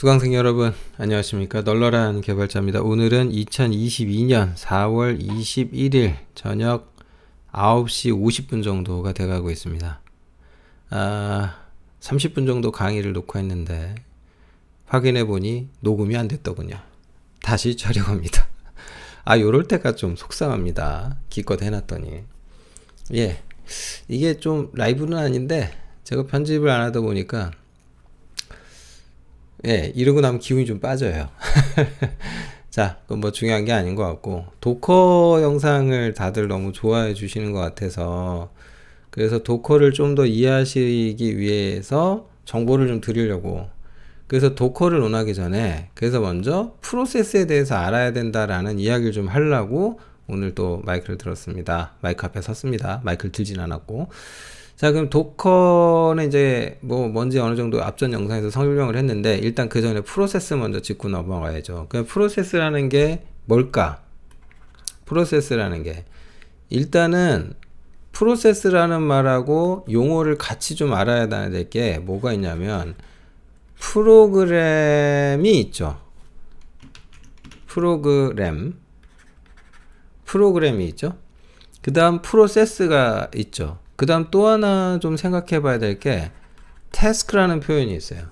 수강생 여러분 안녕하십니까. 널널한 개발자입니다. 오늘은 2022년 4월 21일 저녁 9시 50분 정도가 돼가고 있습니다. 30분 정도 강의를 녹화했는데 확인해보니 녹음이 안 됐더군요. 다시 촬영합니다. 요럴 때가 좀 속상합니다. 기껏 해놨더니. 이게 좀 라이브는 아닌데 제가 편집을 안 하다 보니까 이러고 나면 기운이 좀 빠져요. 자, 그건 뭐 중요한 게 아닌 것 같고, 도커 영상을 다들 너무 좋아해 주시는 것 같아서, 그래서 도커를 좀 더 이해하시기 위해서 정보를 좀 드리려고, 그래서 도커를 논하기 전에, 그래서 먼저 프로세스에 대해서 알아야 된다라는 이야기를 좀 하려고 오늘 또 마이크를 들었습니다. 마이크 앞에 섰습니다. 마이크를 들진 않았고. 자, 그럼 도커는 이제 뭐 뭔지 어느 정도 앞전 영상에서 설명을 했는데, 일단 그 전에 프로세스 먼저 짚고 넘어가야죠. 그 프로세스라는 게 뭘까? 프로세스라는 게 일단은 프로세스라는 말하고 용어를 같이 좀 알아야 될 게 뭐가 있냐면 프로그램이 있죠. 프로그램이 있죠. 그 다음 프로세스가 있죠. 그 다음 또 하나 좀 생각해 봐야 될 게 태스크라는 표현이 있어요.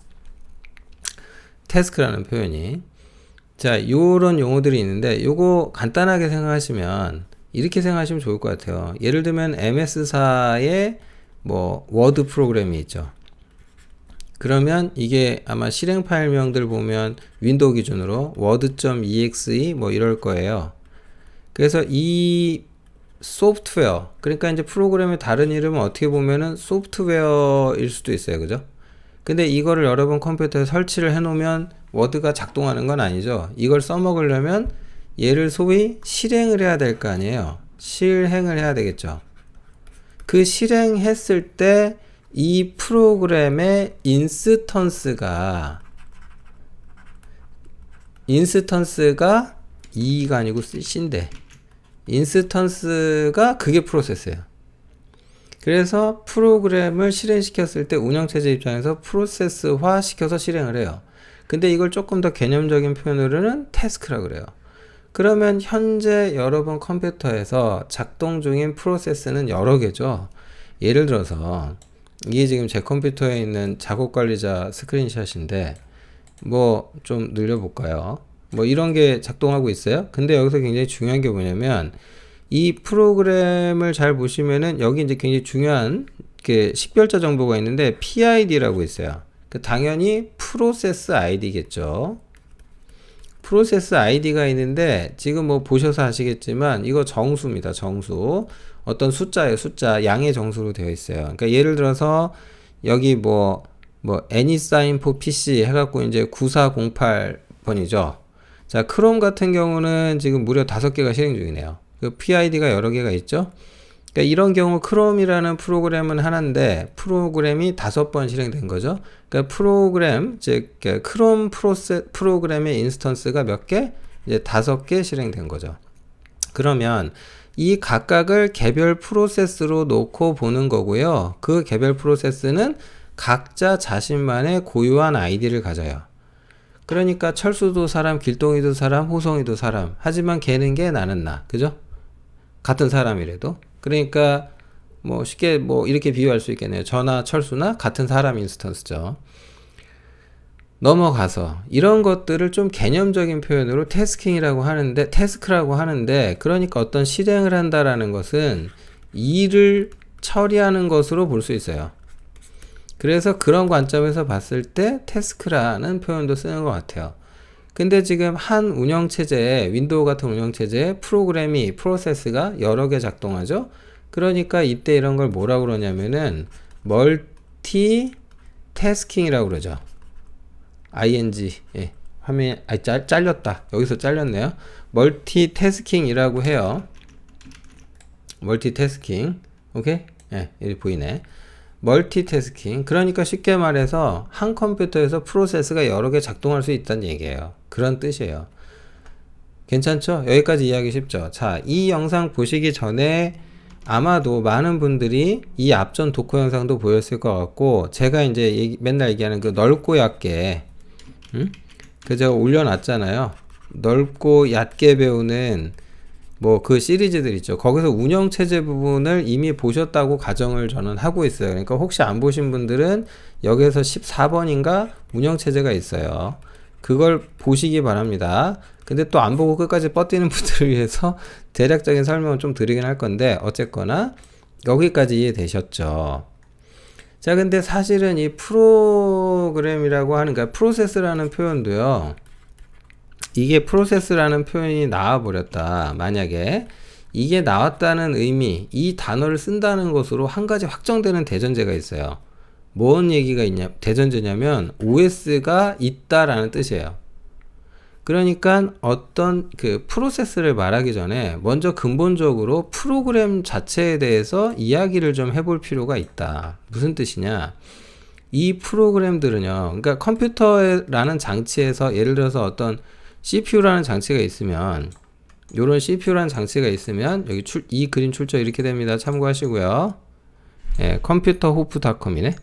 태스크라는 표현이. 자, 요런 용어들이 있는데 요거 간단하게 생각하시면 이렇게 생각하시면 좋을 것 같아요. 예를 들면 MS사의 뭐 워드 프로그램이 있죠. 그러면 이게 아마 실행 파일명들 보면 윈도우 기준으로 word.exe 뭐 이럴 거예요. 그래서 이 소프트웨어, 그러니까 이제 프로그램의 다른 이름은 어떻게 보면은 소프트웨어일 수도 있어요. 그죠? 근데 이거를 여러 번 컴퓨터에 설치를 해 놓으면 워드가 작동하는 건 아니죠. 이걸 써먹으려면 얘를 소위 실행을 해야 될 거 아니에요. 실행을 해야 되겠죠. 그 실행했을 때 이 프로그램의 인스턴스가 2가 아니고 C인데 인스턴스가 그게 프로세스예요. 그래서 프로그램을 실행시켰을 때 운영체제 입장에서 프로세스화 시켜서 실행을 해요. 근데 이걸 조금 더 개념적인 표현으로는 태스크라고 그래요. 그러면 현재 여러분 컴퓨터에서 작동 중인 프로세스는 여러 개죠. 예를 들어서 이게 지금 제 컴퓨터에 있는 작업관리자 스크린샷인데 뭐 좀 늘려볼까요? 뭐 이런 게 작동하고 있어요. 근데 여기서 굉장히 중요한 게 뭐냐면 이 프로그램을 잘 보시면은 여기 이제 굉장히 중요한 게 식별자 정보가 있는데 PID라고 있어요. 당연히 프로세스 아이디겠죠. 프로세스 아이디가 있는데 지금 뭐 보셔서 아시겠지만 이거 정수입니다. 정수. 어떤 숫자예요. 숫자. 양의 정수로 되어 있어요. 그러니까 예를 들어서 여기 뭐 anysign for PC 해갖고 이제 9408번이죠. 자, 크롬 같은 경우는 지금 무려 5개가 실행 중이네요. 그 PID가 여러 개가 있죠. 그러니까 이런 경우 크롬이라는 프로그램은 하나인데 프로그램이 5번 실행된 거죠. 그러니까 프로그램, 즉 크롬 프로그램의 인스턴스가 몇 개? 이제 5개 실행된 거죠. 그러면 이 각각을 개별 프로세스로 놓고 보는 거고요. 그 개별 프로세스는 각자 자신만의 고유한 아이디를 가져요. 그러니까 철수도 사람, 길동이도 사람, 호성이도 사람. 하지만 걔는 걔, 나는 나. 그죠? 같은 사람이라도. 그러니까 뭐 쉽게 뭐 이렇게 비유할 수 있겠네요. 저나 철수나 같은 사람 인스턴스죠. 넘어가서 이런 것들을 좀 개념적인 표현으로 태스크라고 하는데 그러니까 어떤 실행을 한다라는 것은 일을 처리하는 것으로 볼 수 있어요. 그래서 그런 관점에서 봤을 때 태스크라는 표현도 쓰는 것 같아요. 근데 지금 한 운영체제에 윈도우 같은 운영체제에 프로세스가 여러 개 작동하죠. 그러니까 이때 이런 걸 뭐라고 그러냐면은 멀티 태스킹이라고 그러죠. ing 화면에 잘렸다. 여기서 잘렸네요. 멀티 태스킹이라고 해요. 멀티 태스킹. 오케이? 여기 보이네. 멀티태스킹. 그러니까 쉽게 말해서 한 컴퓨터에서 프로세스가 여러 개 작동할 수 있다는 얘기예요. 그런 뜻이에요. 괜찮죠? 여기까지 이해하기 쉽죠? 자, 이 영상 보시기 전에 아마도 많은 분들이 이 앞전 도커 영상도 보였을 것 같고, 제가 이제 맨날 얘기하는 그 넓고 얕게 그 제가 올려놨잖아요. 넓고 얕게 배우는 뭐 그 시리즈들 있죠. 거기서 운영체제 부분을 이미 보셨다고 가정을 저는 하고 있어요. 그러니까 혹시 안 보신 분들은 여기에서 14번인가 운영체제가 있어요. 그걸 보시기 바랍니다. 근데 또 안 보고 끝까지 뻗뛰는 분들을 위해서 대략적인 설명을 좀 드리긴 할 건데, 어쨌거나 여기까지 이해되셨죠? 자, 근데 사실은 이 프로그램이라고 하는, 그러니까 프로세스라는 표현도요, 이게 프로세스라는 표현이 나와버렸다. 만약에 이게 나왔다는 의미, 이 단어를 쓴다는 것으로 한 가지 확정되는 대전제가 있어요. 뭔 얘기가 있냐, 대전제냐면 OS가 있다라는 뜻이에요. 그러니까 어떤 그 프로세스를 말하기 전에 먼저 근본적으로 프로그램 자체에 대해서 이야기를 좀 해볼 필요가 있다. 무슨 뜻이냐? 이 프로그램들은요, 그러니까 컴퓨터라는 장치에서 예를 들어서 어떤 CPU라는 장치가 있으면, 요런 CPU라는 장치가 있으면 여기 이 그림 출처 이렇게 됩니다. 참고하시고요. 예, 컴퓨터호프닷컴이네.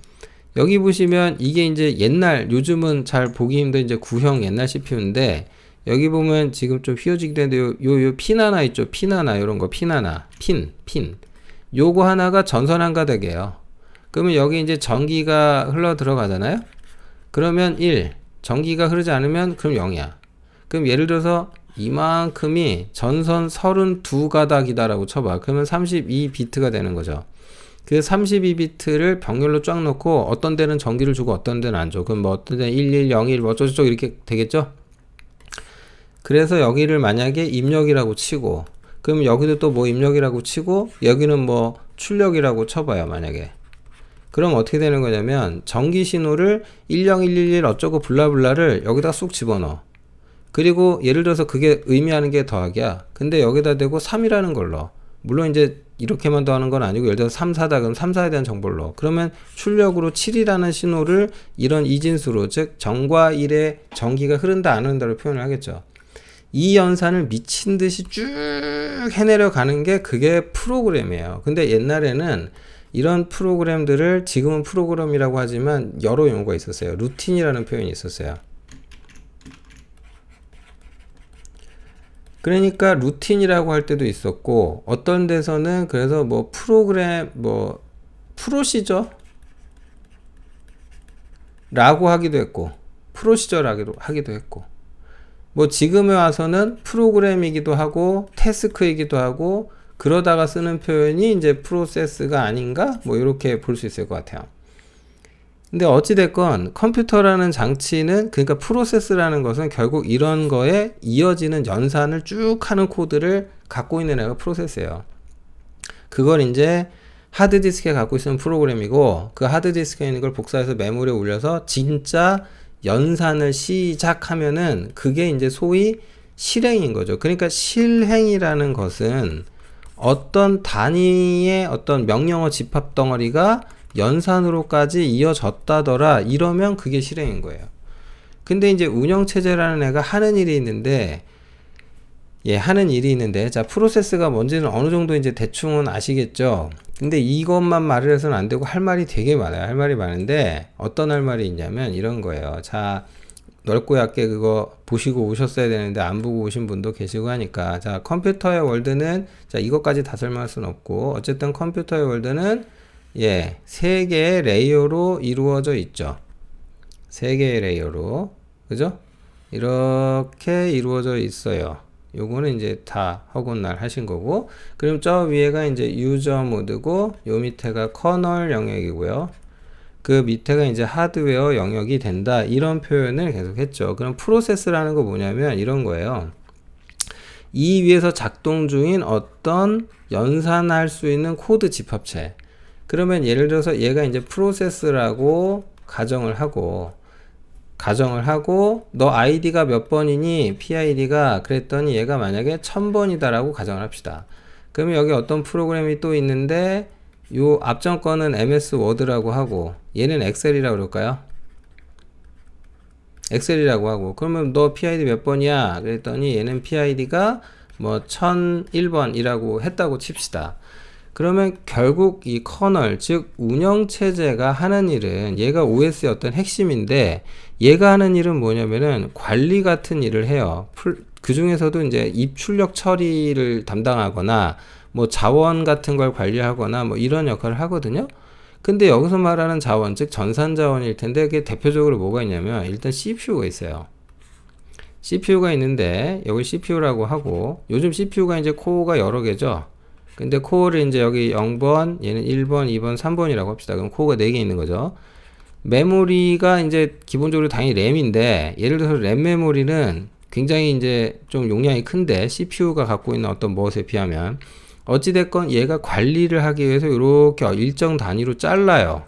여기 보시면 이게 이제 옛날, 요즘은 잘 보기 힘든 이제 구형 옛날 CPU인데, 여기 보면 지금 좀 휘어지기도 했는데 요 핀 하나 있죠. 핀 하나, 요런 거 핀 하나, 핀 요거 하나가 전선 한 가닥이에요. 그러면 여기 이제 전기가 흘러 들어가잖아요. 그러면 1, 전기가 흐르지 않으면 그럼 0이야. 그럼 예를 들어서 이만큼이 전선 32가닥이다라고 쳐봐. 그러면 32비트가 되는 거죠. 그 32비트를 병렬로 쫙 놓고 어떤 데는 전기를 주고 어떤 데는 안 줘. 그럼 뭐 어떤 데는 1101 뭐 어쩌고저쩌고 이렇게 되겠죠? 그래서 여기를 만약에 입력이라고 치고, 그럼 여기도 또 뭐 입력이라고 치고, 여기는 뭐 출력이라고 쳐봐요, 만약에. 그럼 어떻게 되는 거냐면 전기 신호를 10111 어쩌고 블라블라를 여기다 쑥 집어넣어. 그리고 예를 들어서 그게 의미하는 게 더하기야. 근데 여기다 대고 3이라는 걸 넣어. 물론 이제 이렇게만 더하는 건 아니고, 예를 들어서 3, 4다 그럼 3, 4에 대한 정보를 넣어. 그러면 출력으로 7이라는 신호를 이런 이진수로, 즉 정과 1의 전기가 흐른다 안 흐른다로 표현을 하겠죠. 이 연산을 미친 듯이 쭉 해내려 가는 게 그게 프로그램이에요. 근데 옛날에는 이런 프로그램들을, 지금은 프로그램이라고 하지만 여러 용어가 있었어요. 루틴이라는 표현이 있었어요. 그러니까 루틴이라고 할 때도 있었고, 어떤 데서는 그래서 뭐 프로그램, 뭐 프로시저 라고 하기도 했고, 프로시저라고 하기도 했고, 뭐 지금에 와서는 프로그램이기도 하고 태스크이기도 하고, 그러다가 쓰는 표현이 이제 프로세스가 아닌가, 뭐 이렇게 볼 수 있을 것 같아요. 근데 어찌됐건 컴퓨터라는 장치는, 그러니까 프로세스라는 것은 결국 이런 거에 이어지는 연산을 쭉 하는 코드를 갖고 있는 애가 프로세스예요. 그걸 이제 하드디스크에 갖고 있으면 프로그램이고, 그 하드디스크에 있는 걸 복사해서 메모리에 올려서 진짜 연산을 시작하면은 그게 이제 소위 실행인 거죠. 그러니까 실행이라는 것은 어떤 단위의 어떤 명령어 집합 덩어리가 연산으로까지 이어졌다더라, 이러면 그게 실행인 거예요. 근데 이제 운영체제라는 애가 하는 일이 있는데, 하는 일이 있는데, 자, 프로세스가 뭔지는 어느 정도 이제 대충은 아시겠죠? 근데 이것만 말을 해서는 안 되고 할 말이 되게 많아요. 할 말이 많은데, 어떤 할 말이 있냐면 이런 거예요. 자, 넓고 얕게 그거 보시고 오셨어야 되는데 안 보고 오신 분도 계시고 하니까, 자, 컴퓨터의 월드는, 자, 이것까지 다 설명할 수는 없고, 어쨌든 컴퓨터의 월드는 세 개의 레이어로 이루어져 있죠. 세 개의 레이어로, 그죠? 이렇게 이루어져 있어요. 요거는 이제 다 허군날 하신 거고, 그럼 저 위에가 이제 유저 모드고, 요 밑에가 커널 영역이고요. 그 밑에가 이제 하드웨어 영역이 된다, 이런 표현을 계속 했죠. 그럼 프로세스라는 거 뭐냐면 이런 거예요. 이 위에서 작동 중인 어떤 연산할 수 있는 코드 집합체. 그러면 예를 들어서 얘가 이제 프로세스라고 가정을 하고 너 아이디가 몇 번이니, PID가 그랬더니 얘가 만약에 1000번이다 라고 가정을 합시다. 그러면 여기 어떤 프로그램이 또 있는데, 요 앞전 거는 MS 워드라고 하고 얘는 엑셀이라고 그럴까요? 엑셀이라고 하고, 그러면 너 PID 몇 번이야? 그랬더니 얘는 PID가 뭐 1001번이라고 했다고 칩시다. 그러면 결국 이 커널, 즉 운영체제가 하는 일은 얘가 OS의 어떤 핵심인데 얘가 하는 일은 뭐냐면은 관리 같은 일을 해요. 그 중에서도 이제 입출력 처리를 담당하거나 뭐 자원 같은 걸 관리하거나 뭐 이런 역할을 하거든요. 근데 여기서 말하는 자원, 즉 전산 자원일 텐데 그게 대표적으로 뭐가 있냐면 일단 CPU가 있어요. CPU가 있는데 여기 CPU라고 하고 요즘 CPU가 이제 코어가 여러 개죠. 근데 코어를 이제 여기 0번, 얘는 1번, 2번, 3번이라고 합시다. 그럼 코어가 4개 있는 거죠. 메모리가 이제 기본적으로 당연히 램인데 예를 들어서 램 메모리는 굉장히 이제 좀 용량이 큰데 CPU가 갖고 있는 어떤 무엇에 비하면 어찌됐건 얘가 관리를 하기 위해서 이렇게 일정 단위로 잘라요.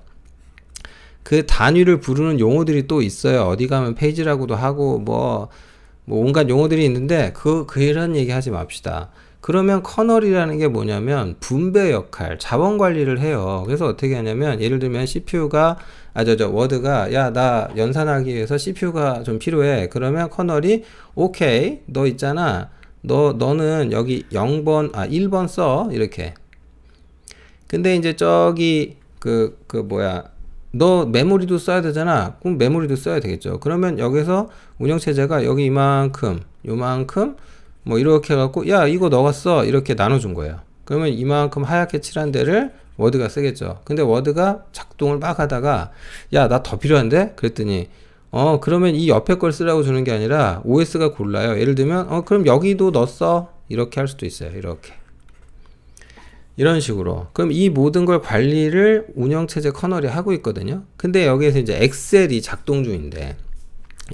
그 단위를 부르는 용어들이 또 있어요. 어디 가면 페이지라고도 하고 뭐 온갖 용어들이 있는데 그런 얘기 하지 맙시다. 그러면 커널이라는 게 뭐냐면 분배 역할, 자원 관리를 해요. 그래서 어떻게 하냐면 예를 들면 CPU가 워드가 야, 나 연산하기 위해서 CPU가 좀 필요해. 그러면 커널이 오케이, 너 있잖아. 너는 여기 1번 써. 이렇게. 근데 이제 저기 너 메모리도 써야 되잖아. 그럼 메모리도 써야 되겠죠. 그러면 여기서 운영체제가 여기 이만큼, 요만큼, 뭐 이렇게 해갖고 야 이거 너가 써 이렇게 나눠준 거예요. 그러면 이만큼 하얗게 칠한 데를 워드가 쓰겠죠. 근데 워드가 작동을 막 하다가 야 나 더 필요한데? 그랬더니 그러면 이 옆에 걸 쓰라고 주는 게 아니라 OS가 골라요. 예를 들면 그럼 여기도 너 써 이렇게 할 수도 있어요. 이렇게 이런 식으로. 그럼 이 모든 걸 관리를 운영체제 커널이 하고 있거든요. 근데 여기에서 이제 엑셀이 작동 중인데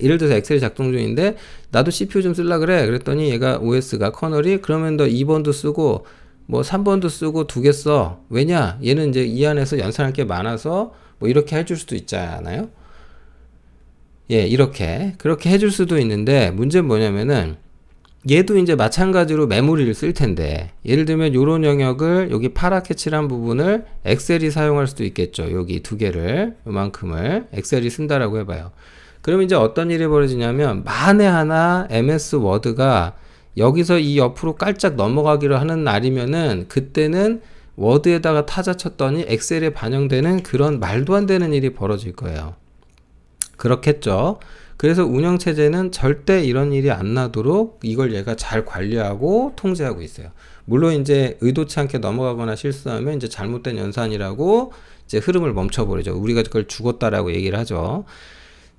예를 들어서 엑셀이 작동 중인데 나도 CPU 좀 쓸라 그래. 그랬더니 얘가 OS가 커널이 그러면 너 2번도 쓰고 뭐 3번도 쓰고 2개 써. 왜냐? 얘는 이제 이 안에서 연산할 게 많아서 뭐 이렇게 해줄 수도 있잖아요. 예, 그렇게 해줄 수도 있는데 문제는 뭐냐면은 얘도 이제 마찬가지로 메모리를 쓸 텐데 예를 들면 요런 영역을 여기 파랗게 칠한 부분을 엑셀이 사용할 수도 있겠죠. 여기 2개를 요만큼을 엑셀이 쓴다라고 해봐요. 그럼 이제 어떤 일이 벌어지냐면 만에 하나 MS 워드가 여기서 이 옆으로 깔짝 넘어가기로 하는 날이면은 그때는 워드에다가 타자 쳤더니 엑셀에 반영되는 그런 말도 안 되는 일이 벌어질 거예요. 그렇겠죠. 그래서 운영체제는 절대 이런 일이 안 나도록 이걸 얘가 잘 관리하고 통제하고 있어요. 물론 이제 의도치 않게 넘어가거나 실수하면 이제 잘못된 연산이라고 이제 흐름을 멈춰버리죠. 우리가 그걸 죽었다라고 얘기를 하죠.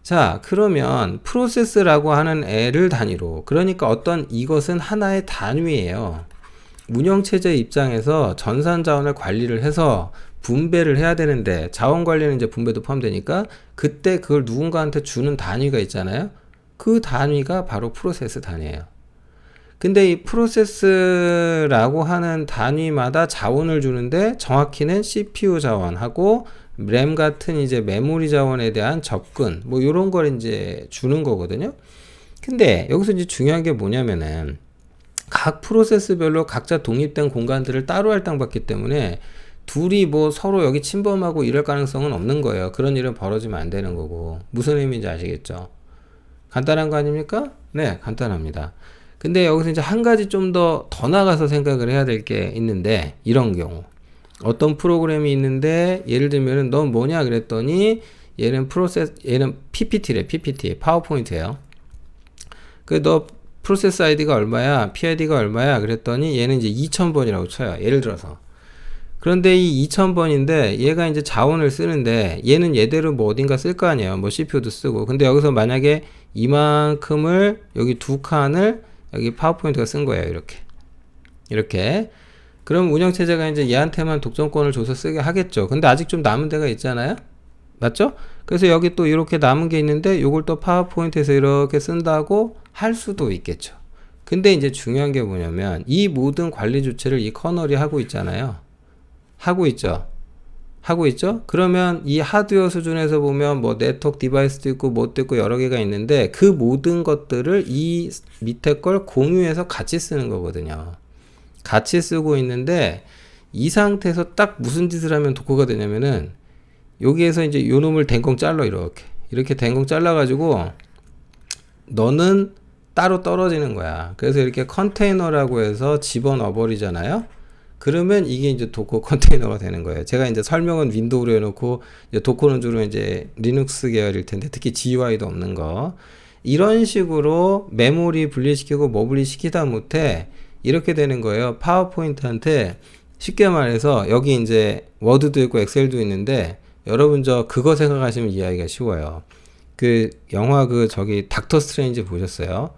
자, 그러면 프로세스라고 하는 애를 단위로, 그러니까 이것은 하나의 단위예요. 운영체제 입장에서 전산 자원을 관리를 해서 분배를 해야 되는데 자원 관리는 이제 분배도 포함되니까 그때 그걸 누군가한테 주는 단위가 있잖아요. 그 단위가 바로 프로세스 단위예요. 근데 이 프로세스라고 하는 단위마다 자원을 주는데 정확히는 CPU 자원하고 램 같은 이제 메모리 자원에 대한 접근 뭐 이런 걸 이제 주는 거거든요. 근데 여기서 이제 중요한 게 뭐냐면은 각 프로세스별로 각자 독립된 공간들을 따로 할당받기 때문에 둘이 뭐 서로 여기 침범하고 이럴 가능성은 없는 거예요. 그런 일은 벌어지면 안 되는 거고. 무슨 의미인지 아시겠죠? 간단한 거 아닙니까? 네, 간단합니다. 근데 여기서 이제 한 가지 좀 더 나가서 생각을 해야 될 게 있는데 이런 경우 어떤 프로그램이 있는데 예를 들면은 넌 뭐냐 그랬더니 얘는 PPT래. PPT 파워포인트예요. 그 너 프로세스 아이디가 얼마야? PID가 얼마야? 그랬더니 얘는 이제 2000번이라고 쳐요. 예를 들어서. 그런데 이 2000번인데 얘가 이제 자원을 쓰는데 얘는 얘대로 뭐 어딘가 쓸 거 아니에요. 뭐 CPU도 쓰고. 근데 여기서 만약에 이만큼을 여기 2칸을 여기 파워포인트가 쓴 거예요. 이렇게. 그럼 운영체제가 이제 얘한테만 독점권을 줘서 쓰게 하겠죠. 근데 아직 좀 남은 데가 있잖아요. 맞죠? 그래서 여기 또 이렇게 남은 게 있는데 요걸 또 파워포인트에서 이렇게 쓴다고 할 수도 있겠죠. 근데 이제 중요한 게 뭐냐면 이 모든 관리 주체를 이 커널이 하고 있잖아요. 하고 있죠. 그러면 이 하드웨어 수준에서 보면 뭐 네트워크 디바이스도 있고 뭣도 있고 여러 개가 있는데 그 모든 것들을 이 밑에 걸 공유해서 같이 쓰는 거거든요. 같이 쓰고 있는데 이 상태에서 딱 무슨 짓을 하면 독고가 되냐면은 여기에서 이제 요 놈을 댕꽁 잘라 이렇게 댕꽁 잘라 가지고 너는 따로 떨어지는 거야. 그래서 이렇게 컨테이너라고 해서 집어넣어 버리잖아요. 그러면 이게 이제 도커 컨테이너가 되는 거예요. 제가 이제 설명은 윈도우로 해놓고 이제 도커는 주로 이제 리눅스 계열일 텐데 특히 GUI도 없는 거 이런 식으로 메모리 분리시키고 뭐 분리시키다 못해 이렇게 되는 거예요. 파워포인트한테 쉽게 말해서 여기 이제 워드도 있고 엑셀도 있는데 여러분 저 그거 생각하시면 이해하기가 쉬워요. 그 영화 그 저기 닥터 스트레인지 보셨어요?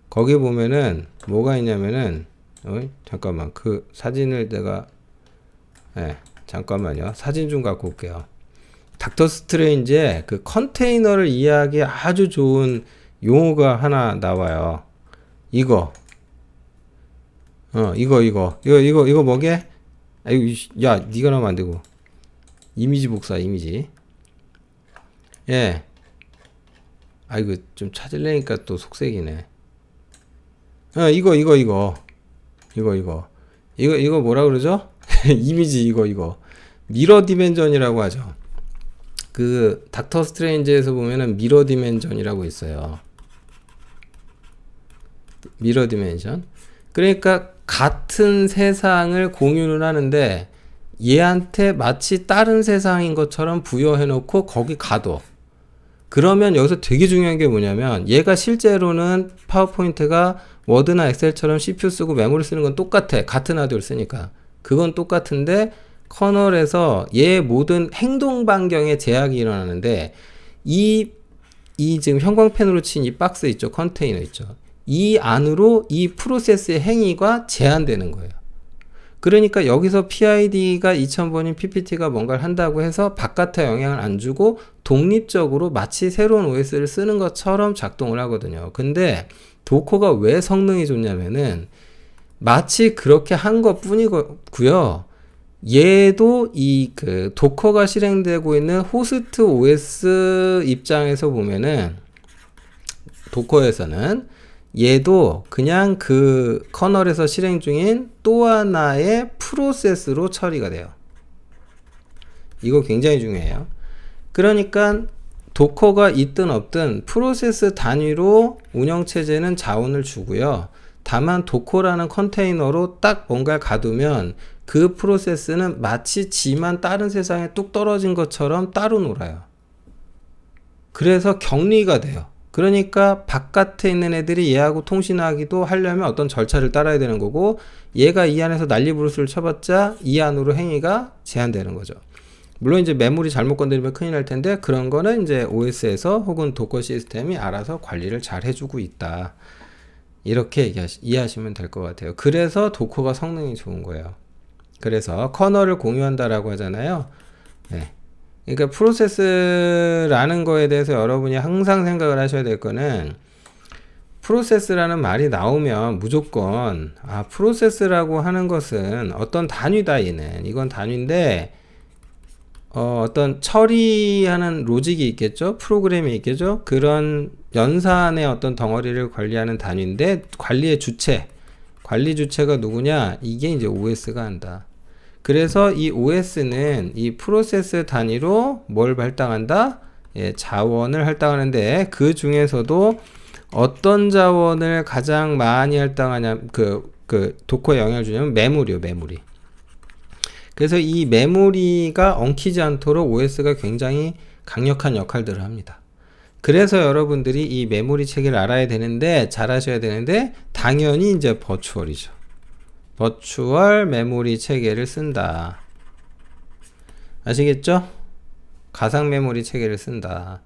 거기 보면은 뭐가 있냐면은 잠깐만 그 사진을 내가 잠깐만요. 사진 좀 갖고 올게요. 닥터 스트레인지에 그 컨테이너를 이해하기 아주 좋은 용어가 하나 나와요. 이거 이거 뭐게? 아이고 야 니가 나오면 안 되고 이미지 복사 이미지 아이고 좀 찾으려니까 또 속색이네. 이거 뭐라 그러죠? 이미지 이거 미러 디멘전이라고 하죠. 그 닥터 스트레인지에서 보면은 미러 디멘전이라고 있어요. 미러 디멘전. 그러니까 같은 세상을 공유를 하는데 얘한테 마치 다른 세상인 것처럼 부여해 놓고 거기 가둬. 그러면 여기서 되게 중요한 게 뭐냐면 얘가 실제로는 파워포인트가 워드나 엑셀처럼 CPU 쓰고 메모리 쓰는 건 똑같아. 같은 하드를 쓰니까. 그건 똑같은데 커널에서 얘 모든 행동 반경에 제약이 일어나는데 이 지금 형광펜으로 친 이 박스 있죠. 컨테이너 있죠. 이 안으로 이 프로세스의 행위가 제한되는 거예요. 그러니까 여기서 PID가 2000번인 PPT가 뭔가를 한다고 해서 바깥에 영향을 안 주고 독립적으로 마치 새로운 OS를 쓰는 것처럼 작동을 하거든요. 근데 도커가 왜 성능이 좋냐면은 마치 그렇게 한 것 뿐이고요. 얘도 이 그 도커가 실행되고 있는 호스트 OS 입장에서 보면은 도커에서는 얘도 그냥 그 커널에서 실행 중인 또 하나의 프로세스로 처리가 돼요. 이거 굉장히 중요해요. 그러니까 도커가 있든 없든 프로세스 단위로 운영체제는 자원을 주고요. 다만 도커라는 컨테이너로 딱 뭔가를 가두면 그 프로세스는 마치 지만 다른 세상에 뚝 떨어진 것처럼 따로 놀아요. 그래서 격리가 돼요. 그러니까 바깥에 있는 애들이 얘하고 통신하기도 하려면 어떤 절차를 따라야 되는 거고 얘가 이 안에서 난리부르스를 쳐봤자 이 안으로 행위가 제한되는 거죠. 물론 이제 메모리 잘못 건드리면 큰일 날 텐데 그런 거는 이제 OS에서 혹은 도커 시스템이 알아서 관리를 잘 해주고 있다. 이렇게 이해하시면 될 것 같아요. 그래서 도커가 성능이 좋은 거예요. 그래서 커널을 공유한다라고 하잖아요. 그러니까 프로세스라는 거에 대해서 여러분이 항상 생각을 하셔야 될 거는 프로세스라는 말이 나오면 무조건 프로세스라고 하는 것은 어떤 단위다. 얘는 이건 단위인데 어떤 처리하는 로직이 있겠죠. 프로그램이 있겠죠. 그런 연산의 어떤 덩어리를 관리하는 단위인데 관리 주체가 누구냐? 이게 이제 OS가 한다. 그래서 이 OS는 이 프로세스 단위로 뭘 할당한다? 자원을 할당하는데 그 중에서도 어떤 자원을 가장 많이 할당하냐? 그 도커에 영향을 주냐면 메모리. 그래서 이 메모리가 엉키지 않도록 OS가 굉장히 강력한 역할들을 합니다. 그래서 여러분들이 이 메모리 체계를 알아야 되는데 잘 하셔야 되는데 당연히 이제 버추얼이죠. 버추얼 메모리 체계를 쓴다. 아시겠죠? 가상 메모리 체계를 쓴다.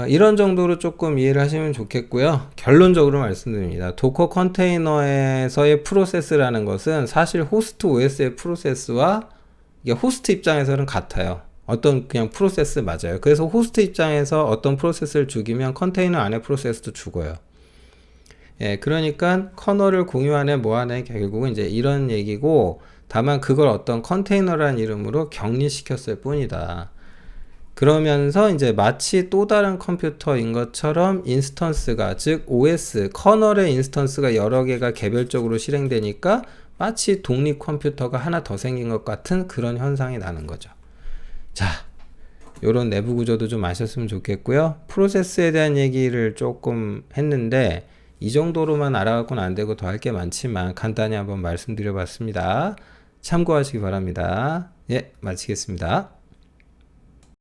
이런 정도로 조금 이해를 하시면 좋겠고요. 결론적으로 말씀드립니다. 도커 컨테이너에서의 프로세스라는 것은 사실 호스트 OS의 프로세스와 이게 호스트 입장에서는 같아요. 어떤 그냥 프로세스 맞아요. 그래서 호스트 입장에서 어떤 프로세스를 죽이면 컨테이너 안에 프로세스도 죽어요. 그러니까 커널을 공유하네 뭐하네 결국은 이제 이런 얘기고 다만 그걸 어떤 컨테이너라는 이름으로 격리시켰을 뿐이다. 그러면서 이제 마치 또 다른 컴퓨터인 것처럼 인스턴스가 즉 OS 커널의 인스턴스가 여러 개가 개별적으로 실행되니까 마치 독립 컴퓨터가 하나 더 생긴 것 같은 그런 현상이 나는 거죠. 자, 요런 내부 구조도 좀 아셨으면 좋겠고요. 프로세스에 대한 얘기를 조금 했는데 이 정도로만 알아갖고는 안 되고 더 할 게 많지만 간단히 한번 말씀드려 봤습니다. 참고하시기 바랍니다. 예, 마치겠습니다.